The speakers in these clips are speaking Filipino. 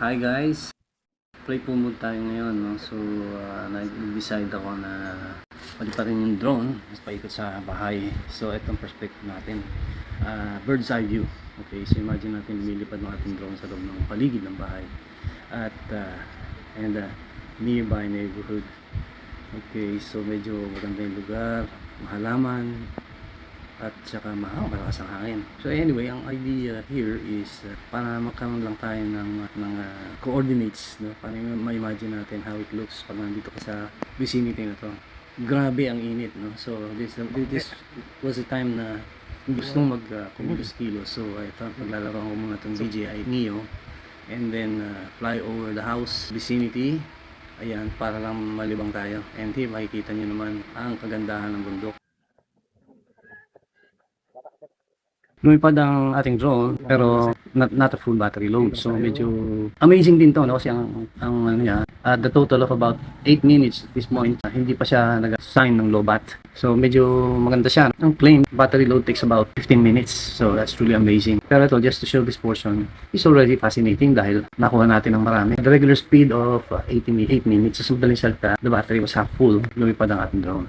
Hi guys, playful mood tayo ngayon, no? So, nag-decide ako na palipatin yung drone, mas paikot sa bahay. So, itong perspective natin, bird's eye view. Okay, so imagine natin lumilipad ng ating drone sa loob ng paligid ng bahay at nearby neighborhood. Okay, so medyo maganda yung lugar, mahalaman, at saka malakas ang hangin. So anyway, ang idea here is para magkaroon lang tayo ng coordinates, no? Para ma-imagine natin how it looks pag nandito ka sa vicinity na to. Grabe ang init, no? So this was a time na gustong kumilos-kilos. So I thought maglalaro ko muna itong DJI Neo and then fly over the house vicinity. Ayan, para lang malibang tayo. And here makikita nyo naman ang kagandahan ng bundok. Lumipad ang ating drone pero not a full battery load, so medyo amazing din to, no? Kasi ang ano niya, the total of about 8 minutes at this point, hindi pa siya nag-assign ng low bat, so medyo maganda siya. Ang claim battery load takes about 15 minutes, so that's truly amazing. Pero ito, just to show this portion, is already fascinating dahil nakuha natin ng marami. The regular speed of 8 minutes, sa madaling salita, the battery was half full, lumipad ang ating drone.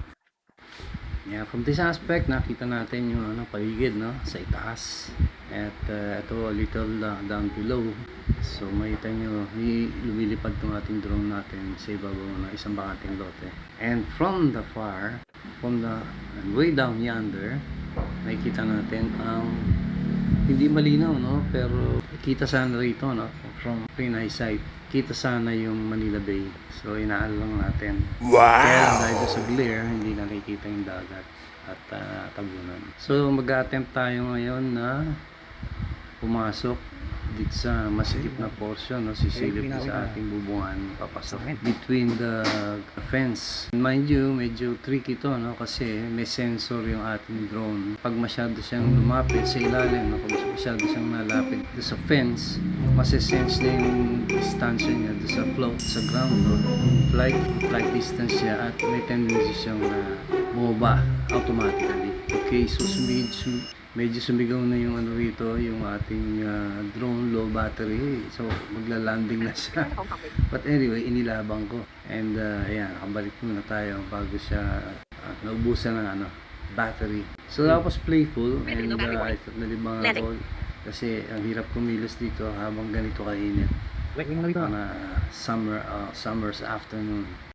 Yeah, from this aspect, nakita natin yung paligid, no, sa itaas. At ito a little down below. So makita nyo, lumilipad tong ating drone natin sa ibabaw ng isang bakanting lote. And from the far, way down yonder, nakikita natin ang hindi malinaw, no, pero kita sana rito, no, from very nice side. Kita sana yung Manila Bay. So inaal lang natin. Wow! Kaya dahil sa glare, hindi nakikita yung dagat at tabunan. So mag-attempt tayo ngayon na pumasok dito sa masikip na portion, no, sisilip sa ating bubungan, papasok between the fence. Mind you, medyo tricky to, no, kasi may sensor yung ating drone. Pag masyado siyang lumapit sa ilalim, no, pag masyado siyang nalapit sa fence, masisense na yung distansya niya sa float, sa ground, no, flight distance siya, at may tendency siyang bumaba automatically. Okay, so medyo sumigaw na yung rito, yung ating drone, low battery. So magla-landing na siya. But anyway, inilabang ko. And ayan, nakabalik muna tayo bago siya naubusan ng battery. So that was playful, and I thought nalibang ako kasi ang hirap kumilos dito habang ganito kainit. On a summer's afternoon.